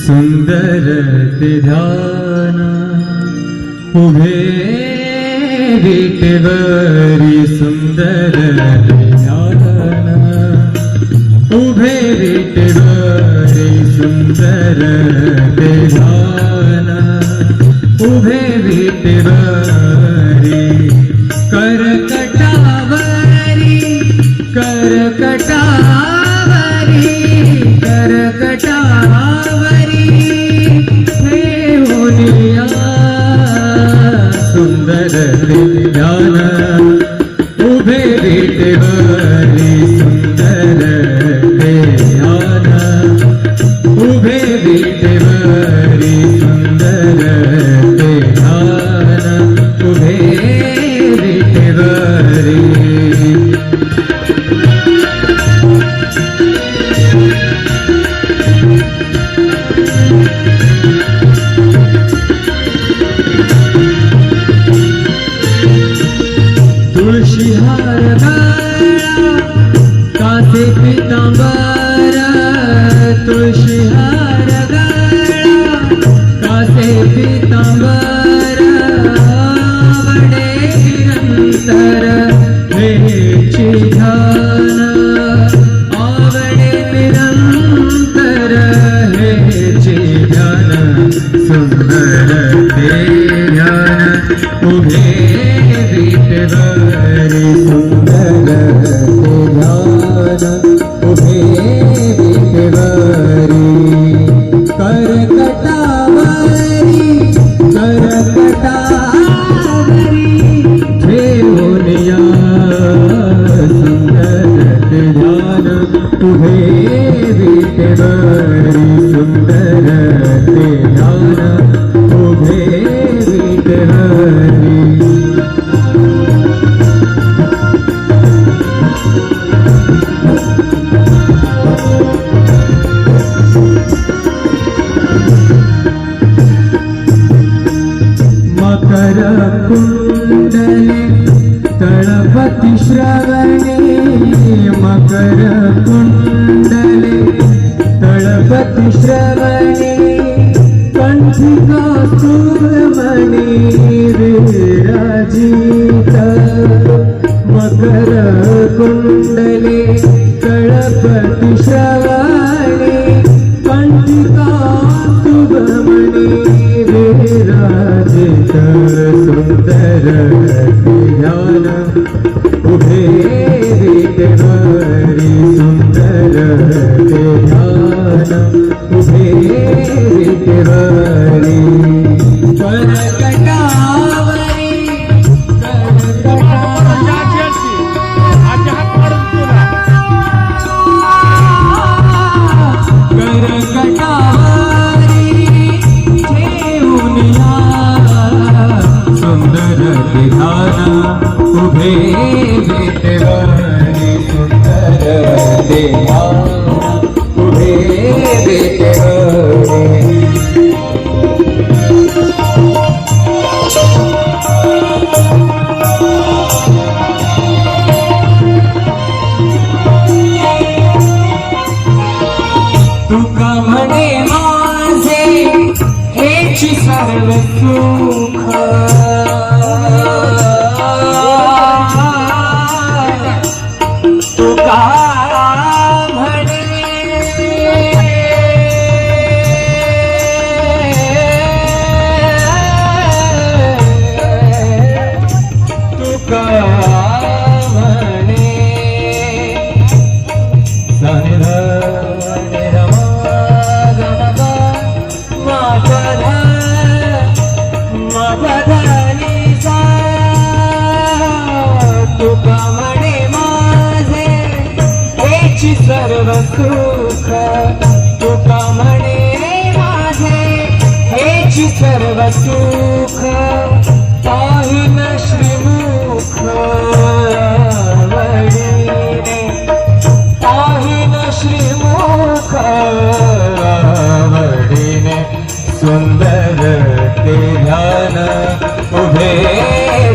सुंदर ते ध्यान उभे विटेवरी सुंदर ते ध्यान उभे विटेवरी सुंदर ते ध्यान उभे विटेवरी करकटावरी करकटावरी करकटावरी देवनिया सुंदर ते ध्यान उभे विटेवरी सुंदर ते ध्यान उभे विटेवरी सुंदर ते ध्यान उभे विटेवरी तुळशी हार गळा कासे पितांबर तुळशी हार गळा कासे पितांबर आवडे निरंतर हेची ध्यान आवडे निरंतर हेची ध्यान सुंदर ते ध्यान उभे विटेवरी सुंदर ते ध्यान उभे विटेवरी करकटावरी करकटावरी देवनिया सुंदर ते ध्यान उभे विटेवरी सुंदर ते ध्यान उभे विटेवरी मकर कुंडले तळपति श्रवणे मकर कुंडले तळपति श्रवणे कंठिका सुमणि विराजित मकर कुंडले तळपति श्रवणे कंठिका सुमणि विराजित सुंदर ते ध्यान उभे विटेवरी सुंदर ते ध्यान उभे विटेवरी करकटावरी करकटावरी देवनिया सुंदर ते ध्यान उभे विटेवरी सुंदर ते ध्यान उभे विटेवरी तुका म्हणे माझे हेची सर्व सुख तुका म्हणे तुका म्हणे तुका म्हणे माझे हेची सर्व सुख तुका म्हणे माझे हेची सर्व सुख पाहिन श्रीमुख आवडीने पाहिन श्रीमुख आवडीने सुंदर ते ध्यान उभे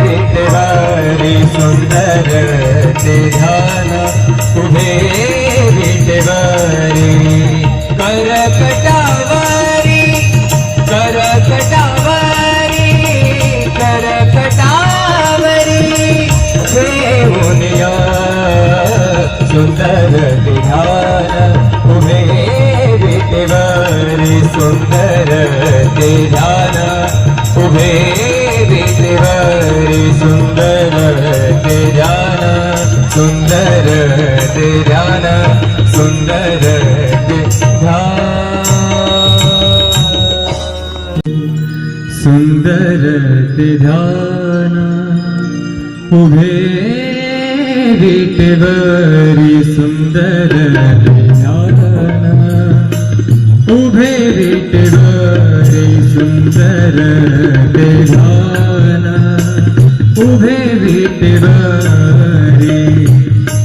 विटेवरी सुंदर ते ध्यान उभे विटेवरी करकटावरी सुंदर ते ध्यान उभे विटेवरी सुंदर ते ध्यान उभे विटेवरी सुंदर ते ध्यान सुंदर ते ध्यान सुंदर ते ध्यान सुंदर ते ध्यान उभे विटेवरी सुंदर ते ध्यान उभे विटेवरी सुंदर ते ध्यान उभे विटेवरी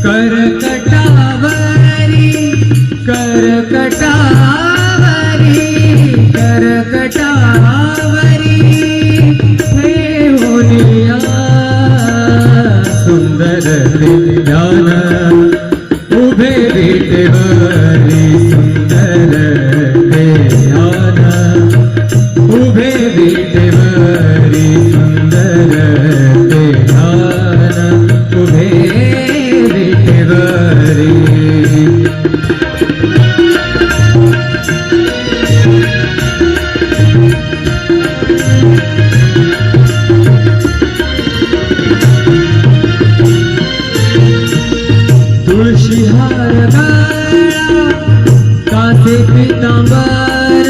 करकटावरी करकटावरी करकटावरी ठेवूनिया सुंदर ते ध्यान उभे विटेवरी सुंदर ते ध्यान उभे विटेवरी सुंदर ते ध्यान उभे विटेवरी तुळशीहार गळा कासे पितांबर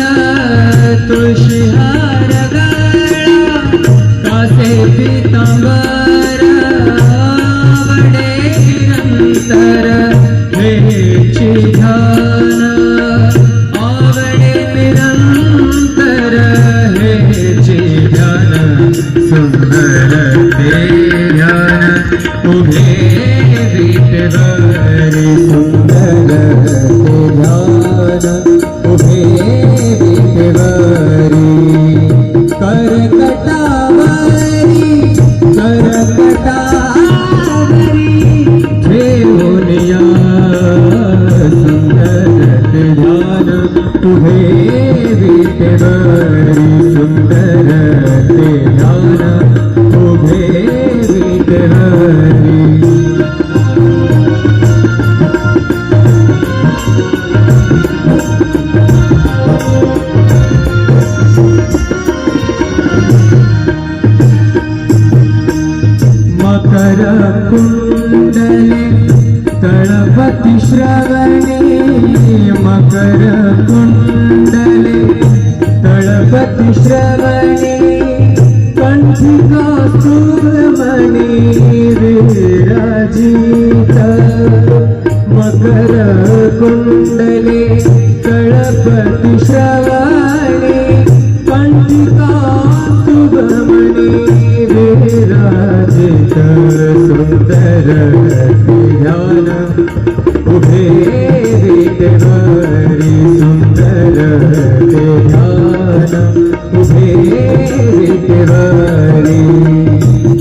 तुळशीहार गळा कासे पितांबर आवडे निरंतर हेची ध्यान आवडे निरंतर हेची ध्यान सुंदर ते ध्यान उभे विटेवरी सुंदर ते ध्यान उभे विटेवरी करकटावरी करकटावरी ठेवूनिया सुंदर ते ध्यान उभे विटेवरी सुंदर ते ध्यान उभे विटेवरी मकर कुंडले तळपति श्रवणे मकर कुंडले तळपति श्रवणे कंठी कौस्तुभमणि विराजित मकर कुंडले तळपति श्रवणे कंठी कौस्तुभमणि विराजित सुंदर ते ध्यान उभे विटेवरी सुंदर ते ध्यान उभे विटेवरी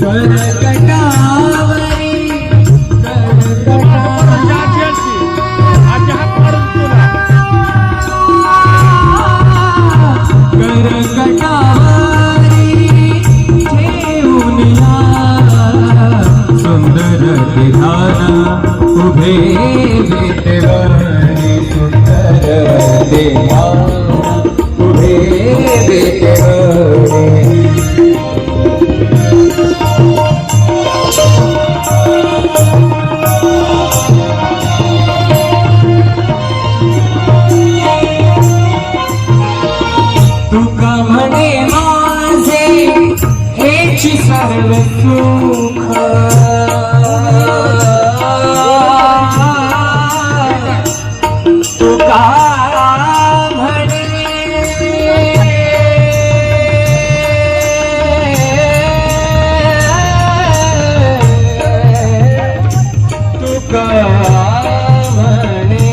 करकटावरी करकटावरी ठेवूनिया सुंदर ते ध्यान उभे विटेवरी सुंदर ते ध्यान उभे विटेवरी तुका म्हणे माझे हेची सर्व सुख तुका म्हणे तुका म्हणे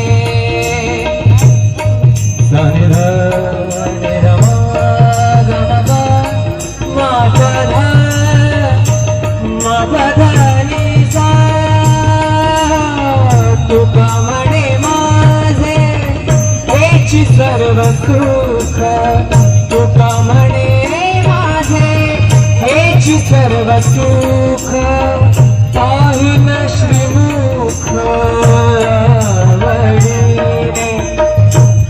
तुका म्हणे माझे हेची सर्व सुख तुका म्हणे माझे हेची सर्व सुख पाहिन श्रीमुख आवडीने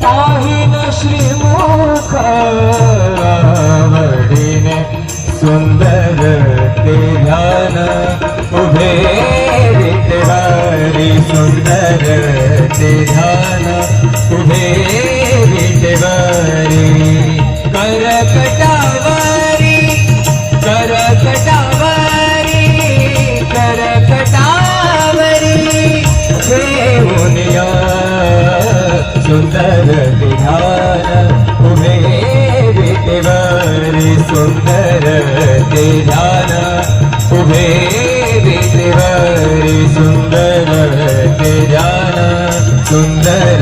पाहिन श्रीमुख आवडीने सुंदर ते ध्यान उभे विटेवारी सुंदर ते ध्यान उभे विटेवारी करकटावरी करकटावरी करकटावरी देऊनिया सुंदर ते ध्यान उभे विटेवारी सुंदर ते ध्यान उभे विटेवारी सुंदर ते ध्यान सुंदर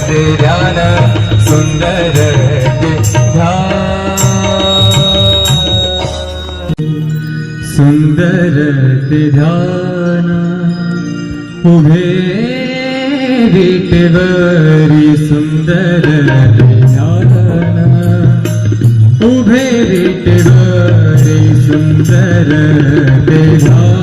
ते ध्यान सुंदर ते ध्यान सुंदर ते ध्यान उभे विटेवरी सुंदर ते ध्यान उभे विटेवरी सुंदर ते ध्यान